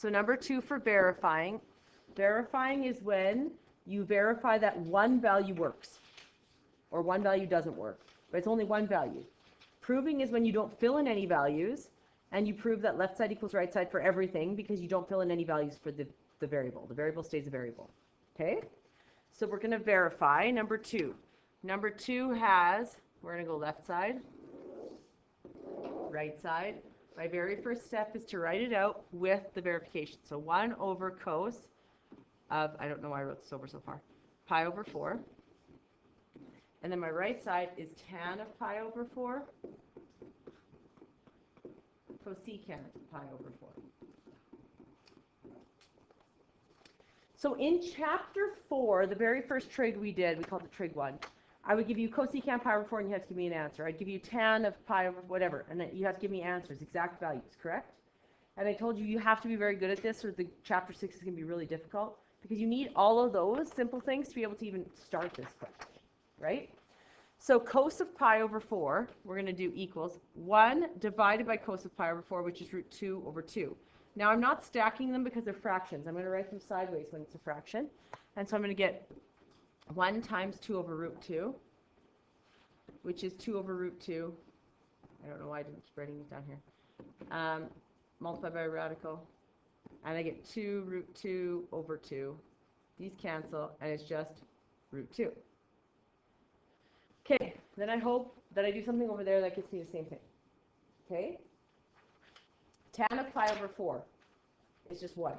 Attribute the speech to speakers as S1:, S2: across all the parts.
S1: So number 2 for verifying. Verifying is when you verify that one value works or one value doesn't work, but it's only one value. Proving is when you don't fill in any values and you prove that left side equals right side for everything because you don't fill in any values for the variable. The variable stays a variable. Okay? So we're going to verify number 2. Number 2 has, we're going to go left side, right side. My very first step is to write it out with the verification. So 1 over cos of, I don't know why I wrote this over so far, pi over 4. And then my right side is tan of pi over 4, cosecant of pi over 4. So in chapter 4, the very first trig we did, we called it trig 1. I would give you cosecant pi over 4 and you have to give me an answer. I'd give you tan of pi over whatever, and then you have to give me answers, exact values, correct? And I told you you have to be very good at this or the chapter 6 is going to be really difficult because you need all of those simple things to be able to even start this question, right? So cos of pi over 4, we're going to do equals 1 divided by cos of pi over 4, which is root 2 over 2. Now I'm not stacking them because they're fractions. I'm going to write them sideways when it's a fraction. And so I'm going to get 1 times 2 over root 2, which is 2 over root 2. I don't know why I didn't keep writing it down here. Multiplied by a radical. And I get 2 root 2 over 2. These cancel, and it's just root 2. Okay, then I hope that I do something over there that gets me the same thing. Okay? Tan of pi over 4 is just 1.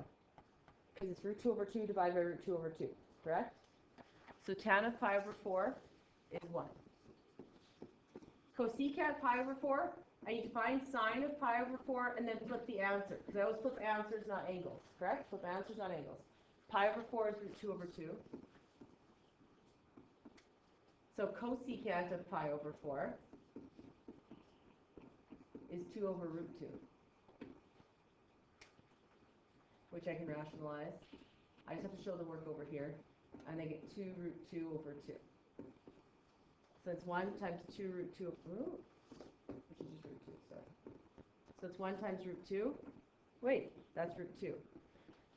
S1: Because it's root 2 over 2 divided by root 2 over 2, correct? So tan of pi over 4 is 1. Cosecant pi over 4, I need to find sine of pi over 4 and then flip the answer. Because I always flip answers, not angles, correct? Flip answers, not angles. Pi over 4 is root 2 over 2. So cosecant of pi over 4 is 2 over root 2, which I can rationalize. I just have to show the work over here. And I get 2 root 2 over 2. So it's 1 times 2 root 2, which is just root 2, sorry. So it's 1 times root 2. Wait, that's root 2.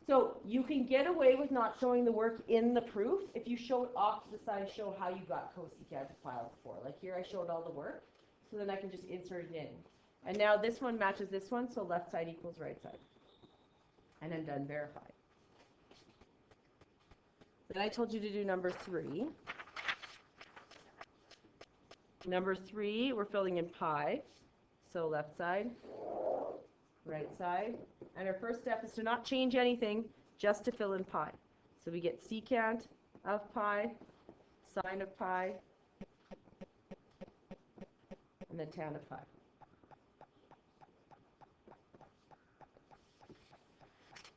S1: So you can get away with not showing the work in the proof if you show it off to the side, show how you got cosecant of pi over 4. Like here I showed all the work, so then I can just insert it in. And now this one matches this one, so left side equals right side. And I'm done verified. Then I told you to do number 3. Number 3, we're filling in pi. So left side, right side. And our first step is to not change anything, just to fill in pi. So we get secant of pi, sine of pi, and then tan of pi.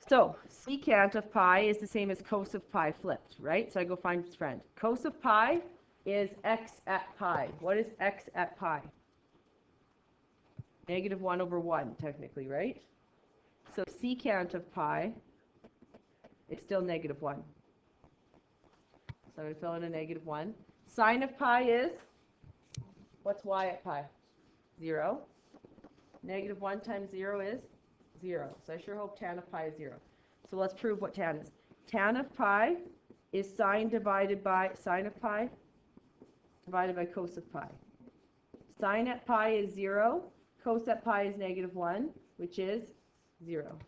S1: So secant of pi is the same as cos of pi flipped, right? So I go find its friend. Cos of pi is x at pi. What is x at pi? Negative 1 over 1, technically, right? So secant of pi is still negative 1. So I'm going to fill in a negative 1. Sine of pi is, what's y at pi? 0. Negative 1 times 0 is 0. So I sure hope tan of pi is 0. So let's prove what tan is. Tan of pi is sine divided by sine of pi divided by cos of pi. Sine at pi is 0. Cos at pi is negative 1, which is 0.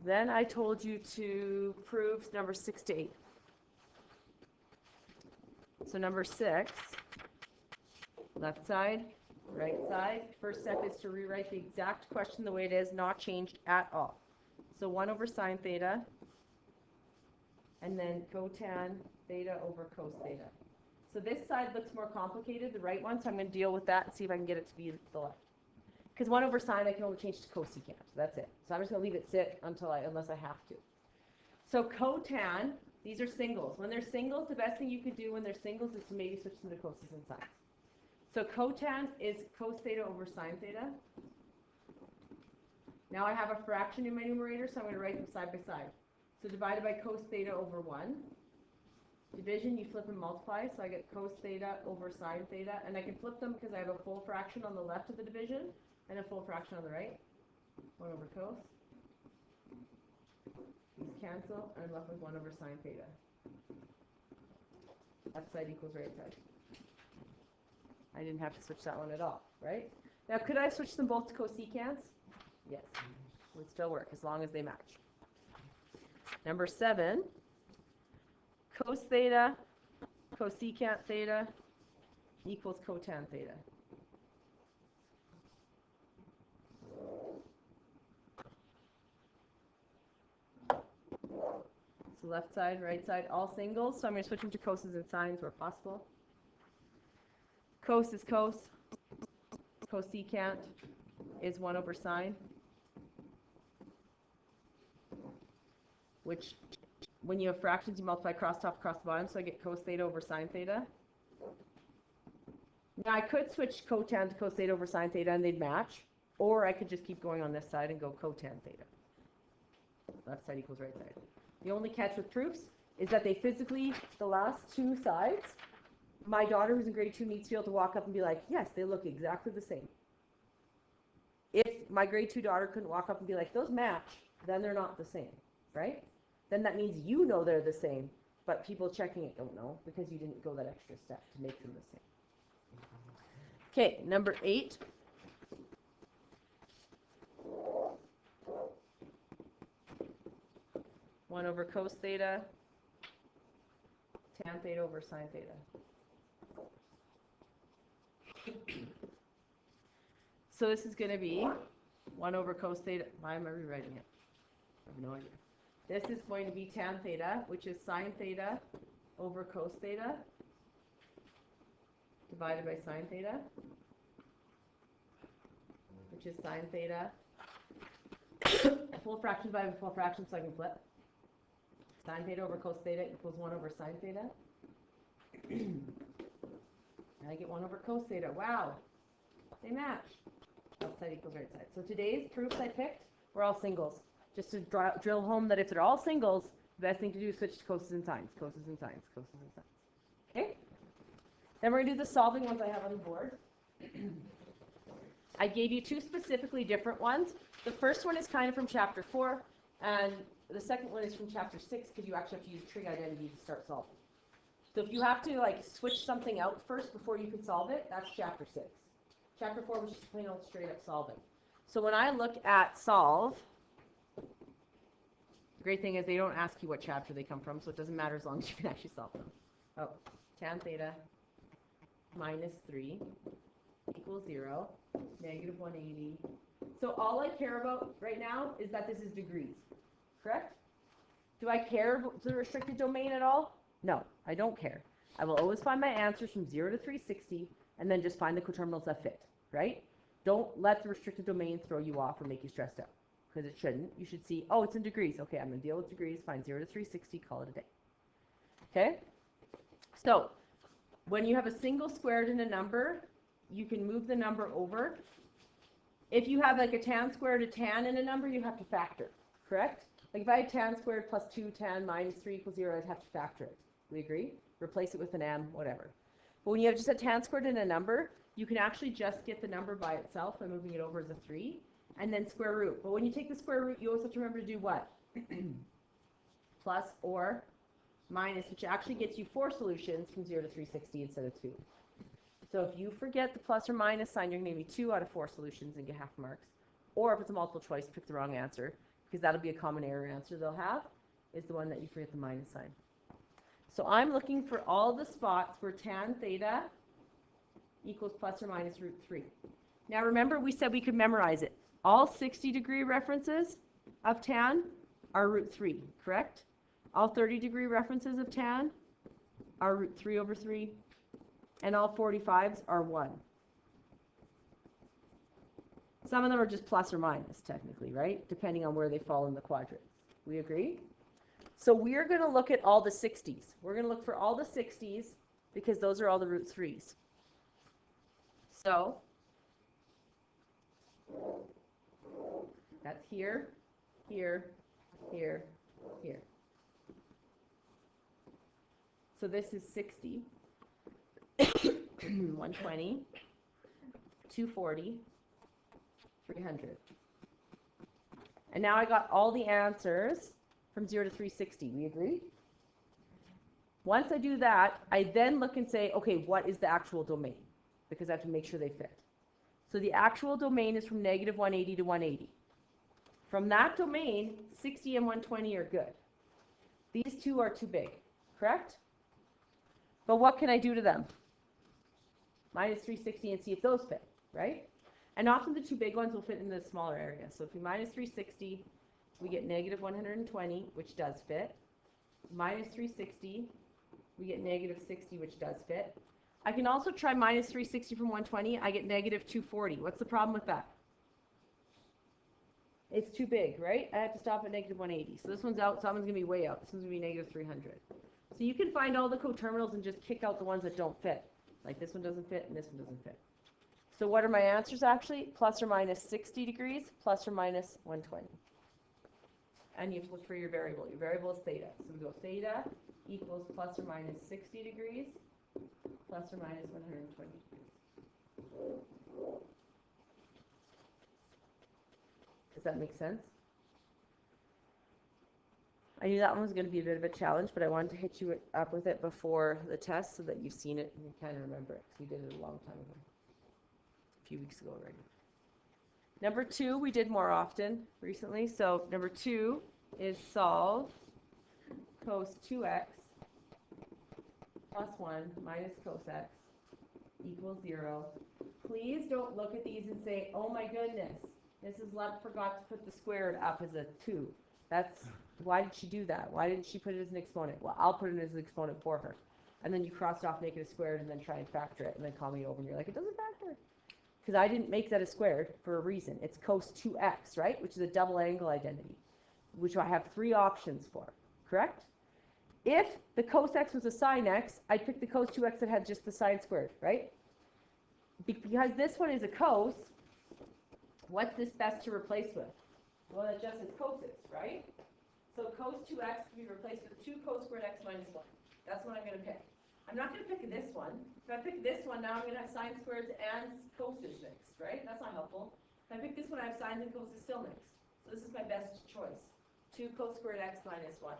S1: Then I told you to prove number 6 to 8. So number 6, left side, right side. First step is to rewrite the exact question the way it is, not changed at all. So 1 over sine theta, and then cotan theta over cos theta. So this side looks more complicated, the right one, so I'm going to deal with that and see if I can get it to be the left. Because 1 over sine I can only change to cosecant, so that's it. So I'm just going to leave it sit unless I have to. So cotan, these are singles. When they're singles, the best thing you could do when they're singles is to maybe switch them to coses and sines. So cotan is cos theta over sine theta. Now I have a fraction in my numerator, so I'm going to write them side by side. So divided by cos theta over 1. Division, you flip and multiply, so I get cos theta over sine theta, and I can flip them because I have a full fraction on the left of the division and a full fraction on the right. 1 over cos. These cancel, and I'm left with 1 over sine theta. Left side equals right side. I didn't have to switch that one at all, right? Now, could I switch them both to cosecants? Yes. It would still work as long as they match. Number 7, cos theta, cosecant theta equals cotan theta. So left side, right side, all singles. So I'm going to switch them to coses and sines where possible. Cos is cos. Cosecant is 1 over sine, which when you have fractions, you multiply cross top, across the bottom, so I get cos theta over sine theta. Now I could switch cotan to cos theta over sine theta and they'd match, or I could just keep going on this side and go cotan theta. Left side equals right side. The only catch with proofs is that they physically, the last two sides, my daughter who's in grade 2 needs to be able to walk up and be like, yes, they look exactly the same. If my grade 2 daughter couldn't walk up and be like, those match, then they're not the same, right? Then that means you know they're the same, but people checking it don't know because you didn't go that extra step to make them the same. Okay, number 8. One over cos theta, tan theta over sine theta. So this is going to be 1 over cos theta. Why am I rewriting it? I have no idea. This is going to be tan theta, which is sine theta over cos theta divided by sine theta, which is sine theta. Full fraction divided by full fraction, so I can flip. Sine theta over cos theta equals 1 over sine theta. And I get 1 over cos theta. Wow, they match. Left side equals right side. So today's proofs I picked were all singles. Just to drill home that if they're all singles, the best thing to do is switch to coses and sines, coses and sines, coses and sines. Okay? Then we're going to do the solving ones I have on the board. I gave you 2 specifically different ones. The first one is kind of from chapter 4, and the second one is from chapter 6 because you actually have to use trig identity to start solving. So if you have to like switch something out first before you can solve it, that's chapter 6. Chapter 4 was just plain old straight up solving. So when I look at solve, the great thing is they don't ask you what chapter they come from, so it doesn't matter as long as you can actually solve them. Oh, tan theta minus 3 equals 0, negative 180. So all I care about right now is that this is degrees, correct? Do I care about the restricted domain at all? No, I don't care. I will always find my answers from 0 to 360 and then just find the coterminals that fit, right? Don't let the restricted domain throw you off or make you stressed out, because it shouldn't. You should see, oh, it's in degrees. Okay, I'm going to deal with degrees, find 0 to 360, call it a day. Okay? So when you have a single squared in a number, you can move the number over. If you have like a tan squared, a tan in a number, you have to factor, correct? Like if I had tan squared plus 2 tan minus 3 equals 0, I'd have to factor it. We agree? Replace it with an m, whatever. But when you have just a tan squared in a number, you can actually just get the number by itself by moving it over as a 3, and then square root. But when you take the square root, you always have to remember to do what? Plus or minus, which actually gets you 4 solutions from 0 to 360 instead of 2. So if you forget the plus or minus sign, you're going to give me 2 out of 4 solutions and get half marks. Or if it's a multiple choice, pick the wrong answer, because that'll be a common error answer they'll have, is the one that you forget the minus sign. So I'm looking for all the spots where tan theta equals plus or minus root 3. Now remember, we said we could memorize it. All 60-degree references of tan are root 3, correct? All 30-degree references of tan are root 3 over 3. And all 45s are 1. Some of them are just plus or minus, technically, right? Depending on where they fall in the quadrant. We agree? So we're going to look at all the 60s. We're going to look for all the 60s because those are all the root 3s. So that's here, here, here, here. So this is 60, 120, 240, 300. And now I got all the answers from 0 to 360. We agree? Once I do that, I then look and say, okay, what is the actual domain? Because I have to make sure they fit. So the actual domain is from negative 180 to 180. From that domain, 60 and 120 are good. These two are too big, correct? But what can I do to them? Minus 360 and see if those fit, right? And often the two big ones will fit in the smaller area. So if we minus 360, we get negative 120, which does fit. Minus 360, we get negative 60, which does fit. I can also try minus 360 from 120. I get negative 240. What's the problem with that? It's too big, right? I have to stop at negative 180. So this one's out, so that one's going to be way out. This one's going to be negative 300. So you can find all the coterminals and just kick out the ones that don't fit. Like this one doesn't fit and this one doesn't fit. So what are my answers actually? Plus or minus 60 degrees, plus or minus 120. And you have to look for your variable. Your variable is theta. So we go theta equals plus or minus 60 degrees, plus or minus 120 degrees. Does that make sense? I knew that one was going to be a bit of a challenge, but I wanted to hit you up with it before the test so that you've seen it and you kind of remember it, because we did it a long time ago. A few weeks ago already. Number 2, we did more often recently. So number 2 is solve cos 2x plus 1 minus cos x equals 0. Please don't look at these and say, oh my goodness, Mrs. Lepp forgot to put the squared up as a 2. Why did she do that? Why didn't she put it as an exponent? Well, I'll put it as an exponent for her. And then you crossed off negative squared and then try and factor it and then call me over and you're like, it doesn't factor. Because I didn't make that a squared for a reason. It's cos 2x, right? Which is a double angle identity, which I have 3 options for, correct? If the cos x was a sine x, I'd pick the cos 2x that had just the sine squared, right? Because this one is a cos, what's this best to replace with? Well, it just is cosine, right? So cos 2x can be replaced with 2 cos squared x minus 1. That's what I'm going to pick. I'm not going to pick this one. If I pick this one, now I'm going to have sine squareds and coses mixed, right? That's not helpful. If I pick this one, I have sines and coses still mixed. So this is my best choice. 2 cos squared x minus 1.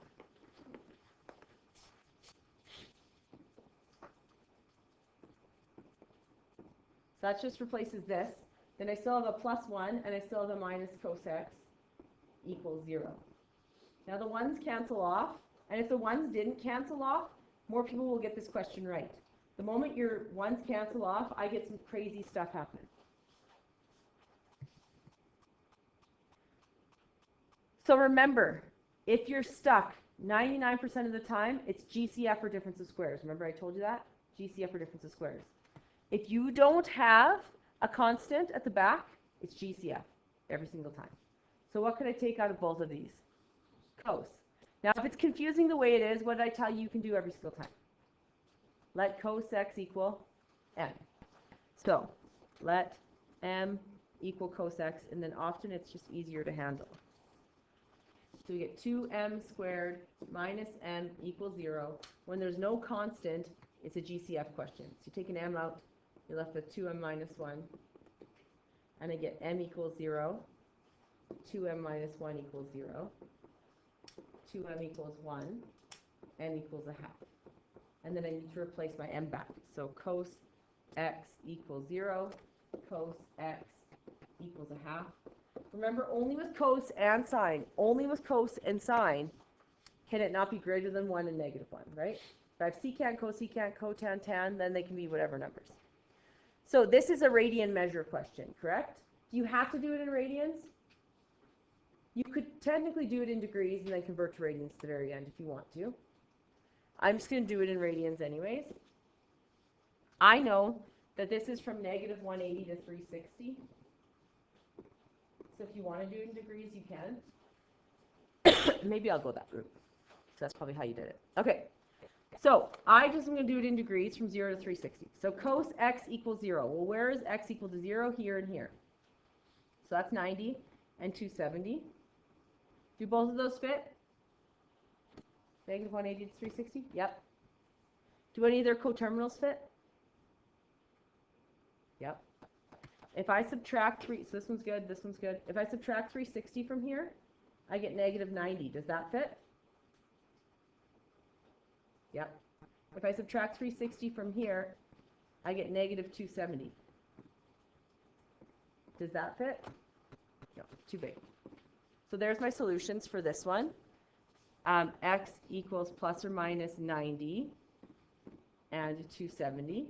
S1: So that just replaces this. Then I still have a plus 1, and I still have a minus cos x equals 0. Now the 1's cancel off, and if the 1's didn't cancel off, more people will get this question right. The moment your 1's cancel off, I get some crazy stuff happening. So remember, if you're stuck 99% of the time, it's GCF or difference of squares. Remember I told you that? GCF or difference of squares. If you don't have a constant at the back, it's GCF every single time. So what could I take out of both of these? Cos. Now if it's confusing the way it is, what did I tell you can do every single time? Let cos x equal m. So let m equal cos x, and then often it's just easier to handle. So we get 2m squared minus m equals 0. When there's no constant, it's a GCF question. So you take an m out, you're left with 2m minus 1, and I get m equals 0, 2m minus 1 equals 0, 2m equals 1, m equals a half. And then I need to replace my m back. So cos x equals 0, cos x equals a half. Remember, only with cos and sine, only with cos and sine can it not be greater than 1 and negative 1, right? If I have secant, cosecant, cotan, tan, then they can be whatever numbers. So this is a radian measure question, correct? Do you have to do it in radians? You could technically do it in degrees and then convert to radians at the very end if you want to. I'm just going to do it in radians anyways. I know that this is from negative 180 to 360. So if you want to do it in degrees, you can. Maybe I'll go that route. So that's probably how you did it. Okay. So I just am going to do it in degrees from 0 to 360. So cos x equals 0. Well, where is x equal to 0? Here and here. So that's 90 and 270. Do both of those fit? Negative 180 to 360? Yep. Do any of their coterminals fit? Yep. If I subtract 3, so this one's good, this one's good. If I subtract 360 from here, I get negative 90. Does that fit? Yep. If I subtract 360 from here, I get negative 270. Does that fit? No, too big. So there's my solutions for this one. X equals plus or minus 90 and 270.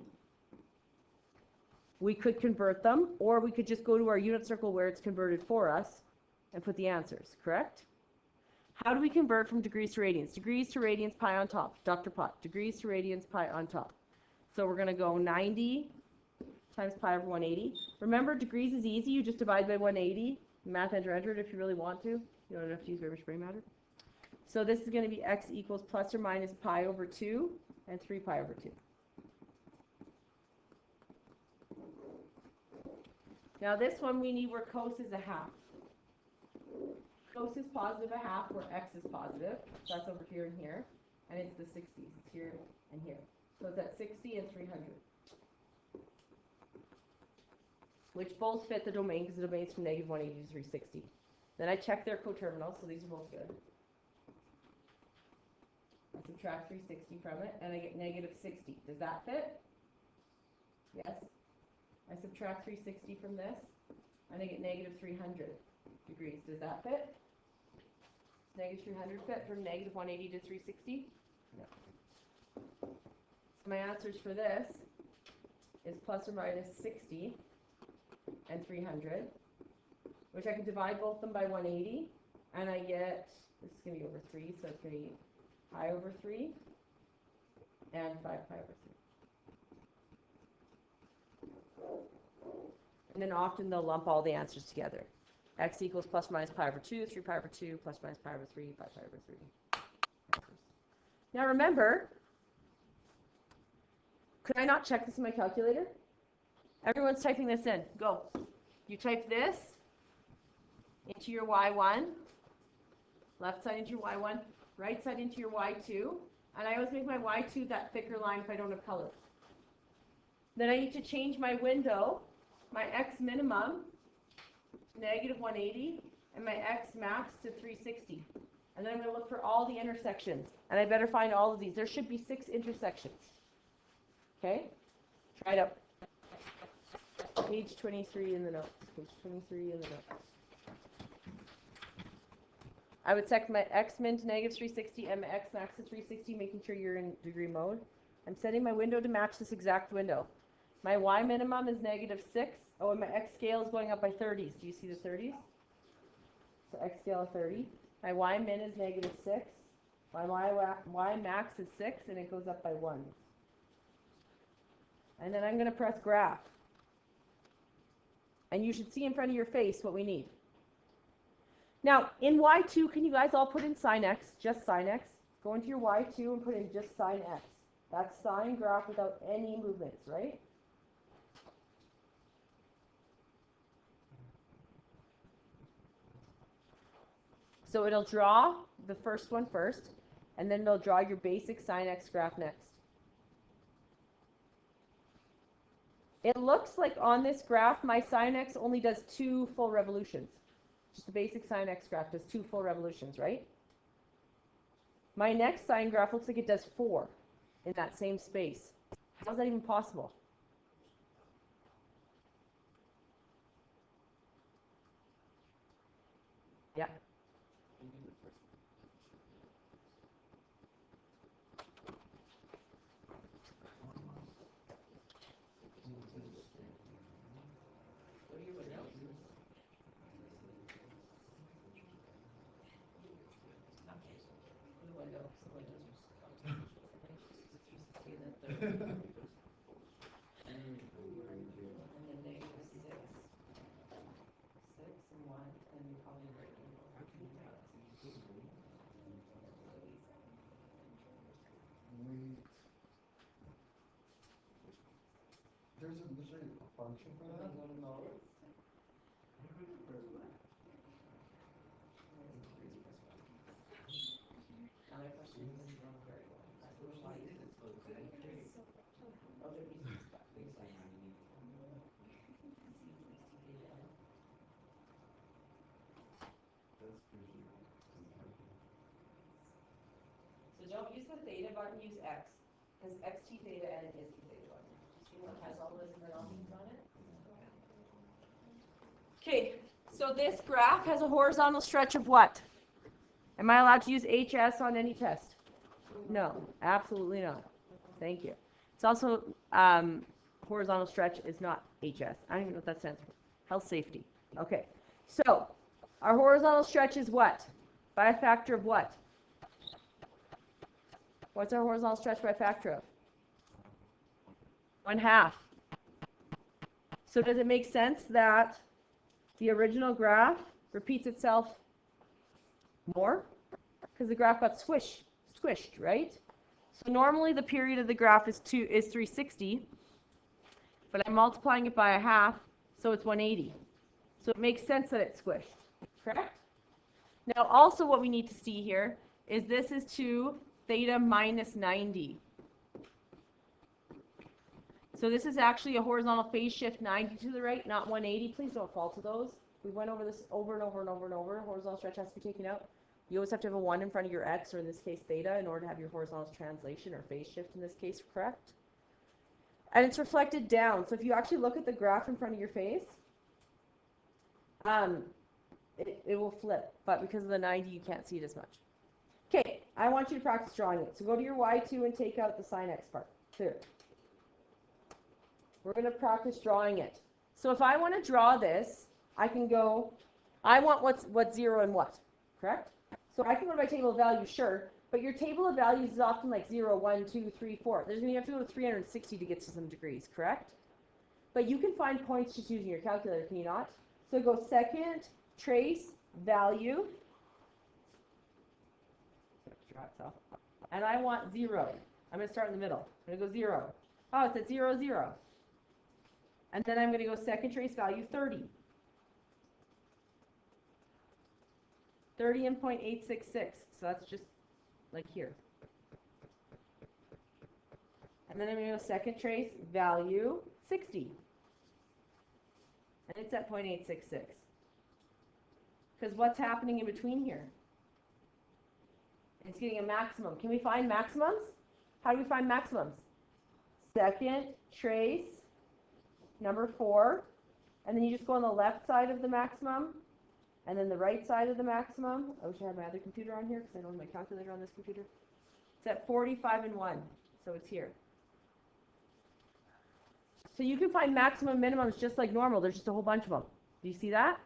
S1: We could convert them, or we could just go to our unit circle where it's converted for us and put the answers, correct? How do we convert from degrees to radians? Degrees to radians, pi on top. Dr. Pot, degrees to radians, pi on top. So we're going to go 90 times pi over 180. Remember, degrees is easy. You just divide by 180. Math enter it if you really want to. You don't have to use very much brain matter. So this is going to be x equals plus or minus pi over 2 and 3 pi over 2. Now this one we need where cos is a half. Cos is positive a half where x is positive. So that's over here and here. And it's the 60s. It's here and here. So it's at 60 and 300. Which both fit the domain because the domain is from negative 180 to 360. Then I check their coterminals, so these are both good. I subtract 360 from it, and I get negative 60. Does that fit? Yes. I subtract 360 from this, and I get negative 300 degrees. Does that fit? Negative 300 fit from negative 180 to 360? No. So my answers for this is plus or minus 60 and 300, which I can divide both of them by 180, and I get, this is going to be over 3, so it's going to be pi over 3 and 5 pi over 3. And then often they'll lump all the answers together. X equals plus minus pi over 2, 3 pi over 2, plus minus pi over 3, 5 pi over 3. Now remember, could I not check this in my calculator? Everyone's typing this in. Go. You type this into your y1, left side into your y1, right side into your y2, and I always make my y2 that thicker line if I don't have colors. Then I need to change my window, my x minimum to negative 180, and my x max to 360. And then I'm going to look for all the intersections, and I better find all of these. There should be 6 intersections. Okay? Try it out. Page 23 in the notes. Page 23 in the notes. I would set my x min to negative 360 and my x max to 360, making sure you're in degree mode. I'm setting my window to match this exact window. My y minimum is negative 6. Oh, and my x scale is going up by 30s. Do you see the 30s? So x scale of 30. My y min is negative 6. My y max is 6, and it goes up by 1. And then I'm going to press graph. And you should see in front of your face what we need. Now, in y2, can you guys all put in sine x, just sine x? Go into your y2 and put in just sine x. That's sine graph without any movements, right? So it'll draw the first one first, and then it'll draw your basic sine x graph next. It looks like on this graph, my sine x only does 2 full revolutions. Just the basic sine x graph does 2 full revolutions, right? My next sine graph looks like it does 4 in that same space. How is that even possible? Yeah.
S2: There's usually a function for that?
S1: theta button, use X. Because xt theta and is theta button. See what has all those parentheses on it? Okay, so this graph has a horizontal stretch of what? Am I allowed to use HS on any test? No, absolutely not. Thank you. It's also, horizontal stretch is not HS. I don't even know what that stands for. Health safety. Okay, so our horizontal stretch is what? By a factor of what? What's our horizontal stretch by a factor of? 1/2. So does it make sense that the original graph repeats itself more? Because the graph got squished, right? So normally the period of the graph is 360, but I'm multiplying it by 1/2, so it's 180. So it makes sense that it's squished, correct? Now also what we need to see here is this is to theta minus 90. So this is actually a horizontal phase shift 90 to the right, not 180. Please don't fall to those. We went over this over and over and over and over. Horizontal stretch has to be taken out. You always have to have a 1 in front of your x, or in this case theta, in order to have your horizontal translation, or phase shift in this case, correct? And it's reflected down. So if you actually look at the graph in front of your face, it will flip. But because of the 90, you can't see it as much. Okay, I want you to practice drawing it. So go to your y2 and take out the sine x part. Clear. We're going to practice drawing it. So if I want to draw this, I can go, I want what's 0 and what, correct? So I can go to my table of values, sure, but your table of values is often like 0, 1, 2, 3, 4. There's going to have to go to 360 to get to some degrees, correct? But you can find points just using your calculator, can you not? So go second, trace, value, and I want 0. I'm going to start in the middle. I'm going to go 0. Oh, it's at 0, 0. And then I'm going to go second trace value 30. 30 and 0.866. So that's just like here. And then I'm going to go second trace value 60. And it's at 0.866. Because what's happening in between here? It's getting a maximum. Can we find maximums? How do we find maximums? Second trace number 4, and then you just go on the left side of the maximum, and then the right side of the maximum. I wish I had my other computer on here, because I don't have my calculator on this computer. It's at 45 and 1, so it's here. So you can find maximum minimums just like normal. There's just a whole bunch of them. Do you see that?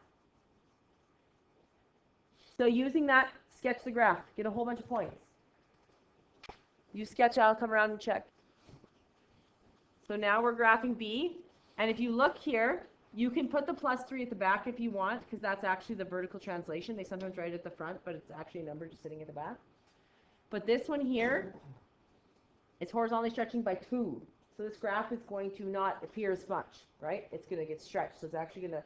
S1: So using that, sketch the graph. Get a whole bunch of points. You sketch, I'll come around and check. So now we're graphing B. And if you look here, you can put the +3 at the back if you want, because that's actually the vertical translation. They sometimes write it at the front, but it's actually a number just sitting at the back. But this one here, it's horizontally stretching by 2. So this graph is going to not appear as much, right? It's going to get stretched. So it's actually going to,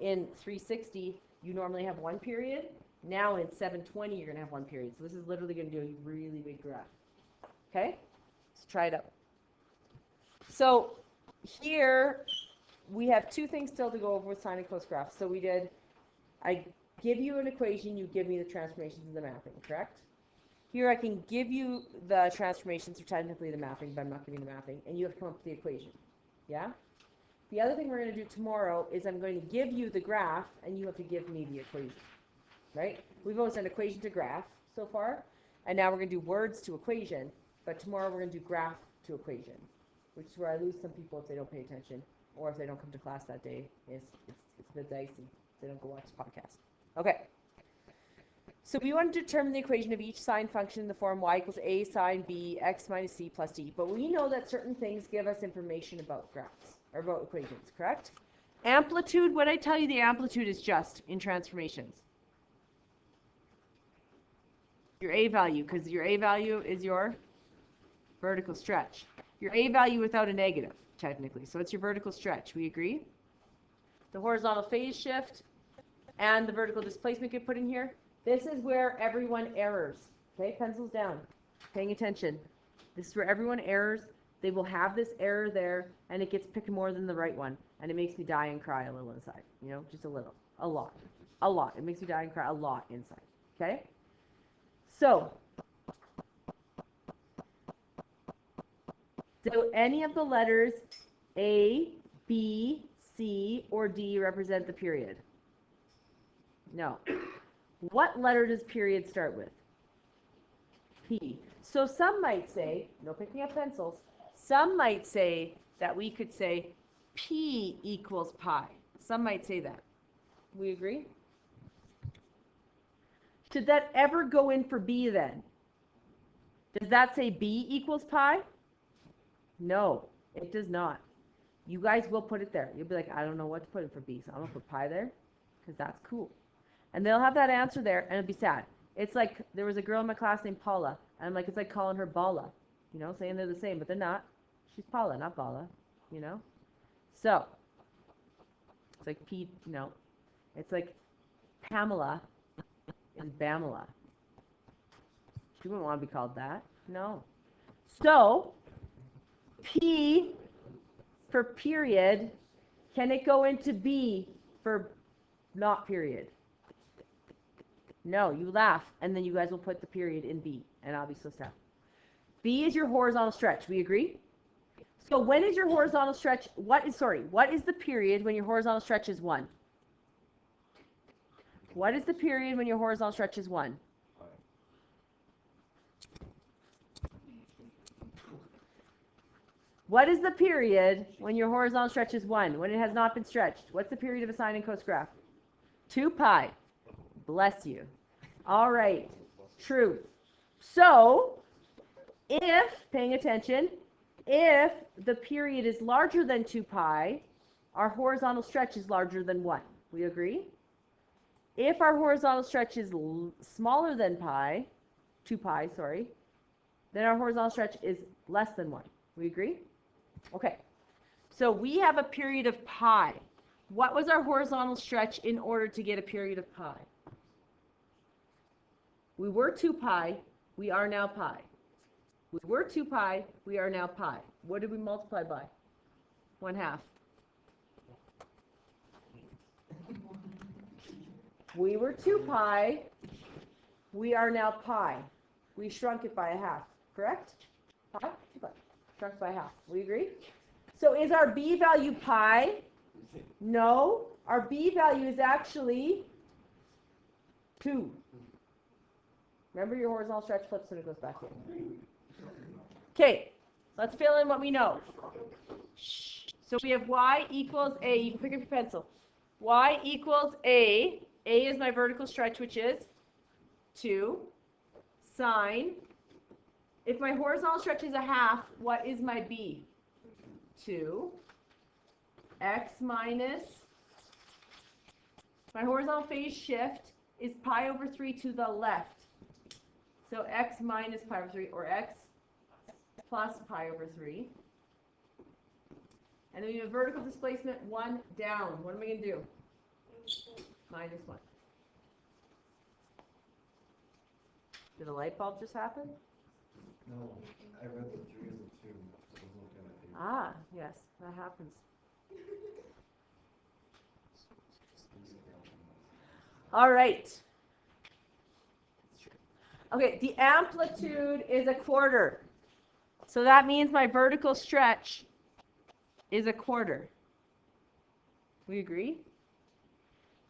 S1: in 360, you normally have 1 period. Now in 720, you're going to have 1 period. So this is literally going to do a really big graph. Okay? Let's try it out. So here, we have 2 things still to go over with sine and cos graphs. So we did, I give you an equation, you give me the transformations of the mapping, correct? Here I can give you the transformations, or technically the mapping, but I'm not giving the mapping, and you have to come up with the equation. Yeah? The other thing we're going to do tomorrow is I'm going to give you the graph, and you have to give me the equation. Right? We've always done equation to graph so far, and now we're going to do words to equation, but tomorrow we're going to do graph to equation, which is where I lose some people if they don't pay attention, or if they don't come to class that day. It's a bit dicey if they don't go watch the podcast. Okay. So we want to determine the equation of each sine function in the form y equals a sine b x minus c plus d. But we know that certain things give us information about graphs, or about equations, correct? Amplitude, what I tell you the amplitude is just in transformations. Your a value, because your a value is your vertical stretch. Your a value without a negative, technically. So it's your vertical stretch. We agree? The horizontal phase shift and the vertical displacement get put in here. This is where everyone errors. Okay, pencils down. Paying attention. This is where everyone errors. They will have this error there, and it gets picked more than the right one. And it makes me die and cry a little inside. You know, just a little. A lot. A lot. It makes me die and cry a lot inside. Okay? So, Do any of the letters A, B, C, or D represent the period? No. What letter does period start with? P. So some might say, no picking up pencils, some might say that we could say P equals pi. Some might say that. We agree? Should that ever go in for B then? Does that say B equals pi? No, it does not. You guys will put it there. You'll be like, I don't know what to put in for B, so I'm going to put pi there because that's cool. And they'll have that answer there, and it'll be sad. It's like there was a girl in my class named Paula, and I'm like, it's like calling her Bala, you know, saying they're the same, but they're not. She's Paula, not Bala, you know. So it's like P, you know, it's like Pamela and Bamela. She wouldn't want to be called that. No. So P for period, can it go into B for not period? No, you laugh, and then you guys will put the period in B, and I'll be so sad. B is your horizontal stretch. We agree? So when is your horizontal stretch? What is the period when your horizontal stretch is 1? What is the period when your horizontal stretch is 1? What is the period when your horizontal stretch is 1, when it has not been stretched? What's the period of a sine and cos graph? 2 pi. Bless you. All right. True. So, if, paying attention, if the period is larger than 2 pi, our horizontal stretch is larger than 1. We agree? If our horizontal stretch is smaller than 2 pi, then our horizontal stretch is less than 1. We agree? Okay. So we have a period of pi. What was our horizontal stretch in order to get a period of pi? We were 2 pi. We are now pi. We were 2 pi. We are now pi. What did we multiply by? 1/2. We were 2 pi. We are now pi. We shrunk it by 1/2. Correct? Pi? 2 pi. Shrunk by 1/2. We agree? So is our B value pi? No. Our B value is actually 2. Remember, your horizontal stretch flips and it goes back in. Okay, let's fill in what we know. So we have y equals a, you can pick up your pencil. Y equals a is my vertical stretch, which is 2, sine. If my horizontal stretch is 1/2, what is my B? 2, x minus, my horizontal phase shift is pi over 3 to the left. So x minus pi over 3, or x plus pi over 3. And then we have vertical displacement 1 down. What am I going to do? Minus 1. Did a light bulb just happen?
S2: No, I read the 3 as a 2. So I was looking at the
S1: Ah, yes, that happens. All right. Okay, the amplitude is 1/4. So that means my vertical stretch is 1/4. We agree?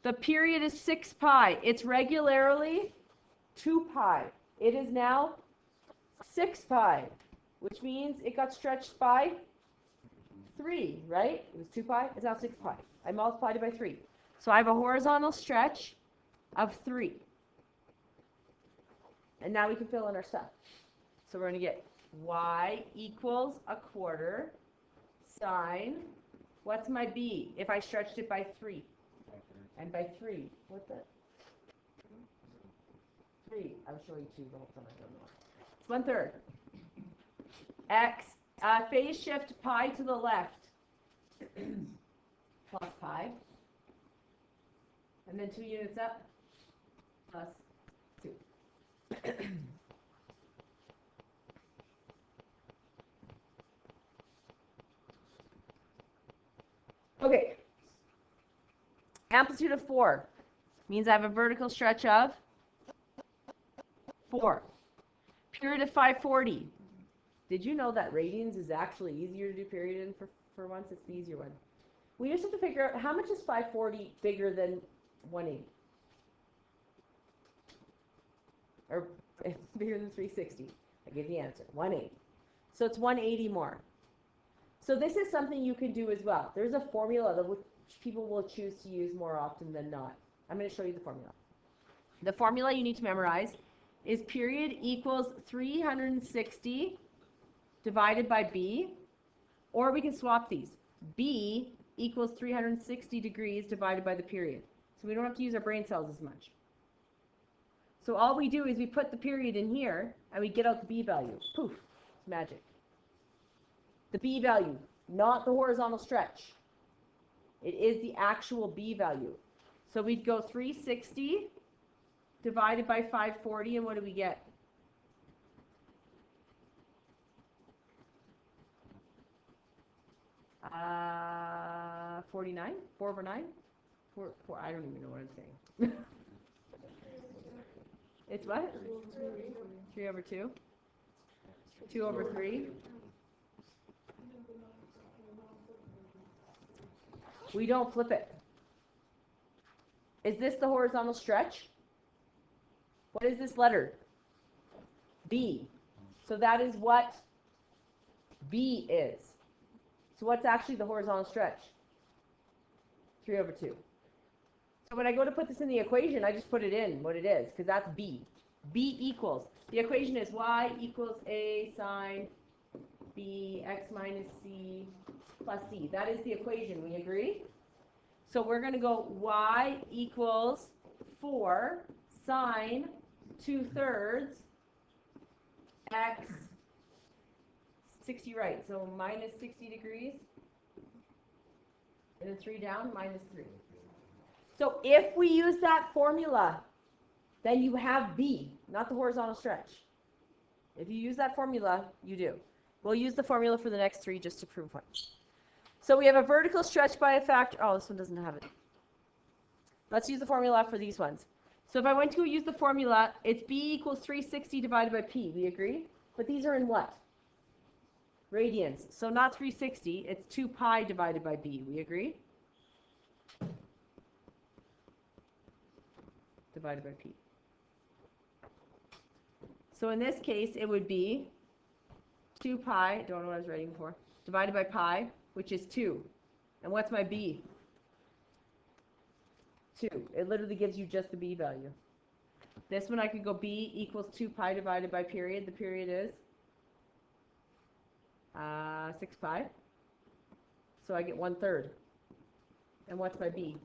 S1: The period is 6 pi. It's regularly 2 pi. It is now 6 pi, which means it got stretched by 3, right? It was 2 pi. It's now 6 pi. I multiplied it by 3. So I have a horizontal stretch of 3. And now we can fill in our stuff. So we're going to get y equals 1/4 sine. What's my b if I stretched it by 3? And by 3, what's that? 3. I was showing 2 the whole time. I don't know. It's 1/3. X, phase shift pi to the left plus pi. And then 2 units up plus 2. Okay. Amplitude of 4 means I have a vertical stretch of 4. Period of 540. Did you know that radians is actually easier to do period in for once? It's the easier one. We just have to figure out how much is 540 bigger than 180? Or it's bigger than 360. I give the answer, 180. So it's 180 more. So this is something you can do as well. There's a formula that people will choose to use more often than not. I'm going to show you the formula. The formula you need to memorize is period equals 360 divided by B, or we can swap these. B equals 360 degrees divided by the period. So we don't have to use our brain cells as much. So all we do is we put the period in here, and we get out the B value. Poof, it's magic. The B value, not the horizontal stretch. It is the actual B value. So we'd go 360 divided by 540, and what do we get? Uh, 49? 4 over 9? 4, I don't even know what I'm saying. It's what? 3 over 2? 2 over 3? We don't flip it. Is this the horizontal stretch? What is this letter? B. So that is what B is. So what's actually the horizontal stretch? 3 over 2. So when I go to put this in the equation, I just put it in what it is, because that's B. B equals, the equation is y equals a sine b x minus c plus c. That is the equation, we agree? So we're going to go y equals 4 sine 2/3 x 60 right, so minus 60 degrees, and then 3 down, minus 3. So if we use that formula, then you have B, not the horizontal stretch. If you use that formula, you do. We'll use the formula for the next 3 just to prove one. So we have a vertical stretch by a factor. Oh, this one doesn't have it. Let's use the formula for these ones. So if I went to use the formula, it's B equals 360 divided by P. We agree? But these are in what? Radians. So not 360, it's 2 pi divided by B. We agree? Divided by P. So in this case, it would be 2 pi, don't know what I was writing for, divided by pi, which is 2. And what's my B? 2. It literally gives you just the B value. This one I could go B equals 2 pi divided by period. The period is 6 pi. So I get 1/3. And what's my B?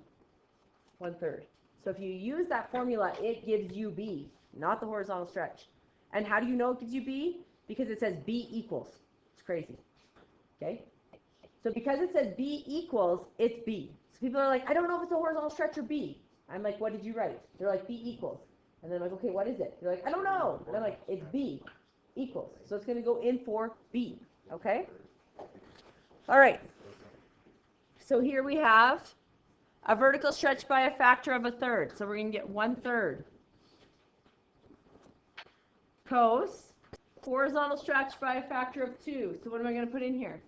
S1: 1/3. So if you use that formula, it gives you B, not the horizontal stretch. And how do you know it gives you B? Because it says B equals. It's crazy. Okay? So because it says B equals, it's B. So people are like, I don't know if it's a horizontal stretch or B. I'm like, what did you write? They're like, B equals. And then I'm like, okay, what is it? They're like, I don't know. And I'm like, it's B equals. So it's going to go in for B. Okay? All right. So here we have a vertical stretch by a factor of 1/3. So we're going to get 1/3. Cos, horizontal stretch by a factor of 2. So what am I going to put in here?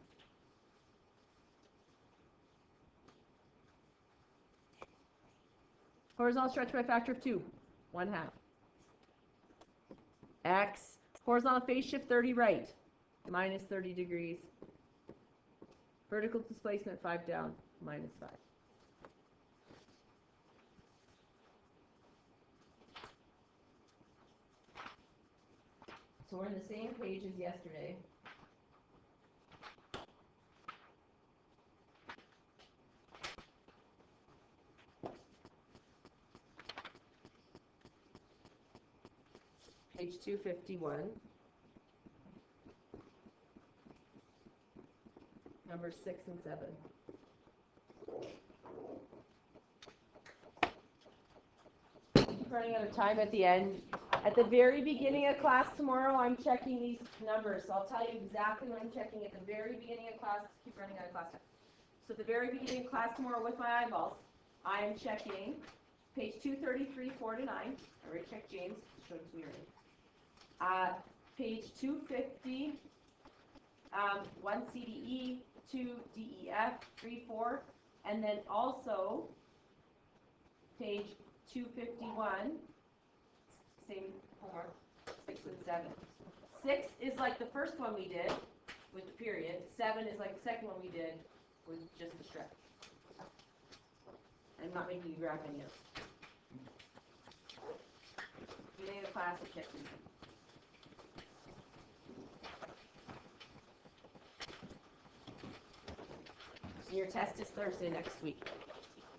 S1: Horizontal stretch by a factor of 2. 1/2. X, horizontal phase shift 30 right. Minus 30 degrees. Vertical displacement 5 down. Minus 5. So we're on the same page as yesterday. Page 251. Numbers 6 and 7. Running out of time at the end. At the very beginning of class tomorrow, I'm checking these numbers. So I'll tell you exactly what I'm checking at the very beginning of class. Keep running out of class time. So at the very beginning of class tomorrow with my eyeballs, I am checking page 233, 4 to 9. I already checked James. Showed it to me already. Page 250, 1 CDE, 2 DEF, 3, 4, and then also page 251, same homework, 6 and 7. 6 is like the first one we did with the period. 7 is like the second one we did with just the stretch. I'm not making you graph any of it. Beginning of the class is next week. Your test is Thursday next week.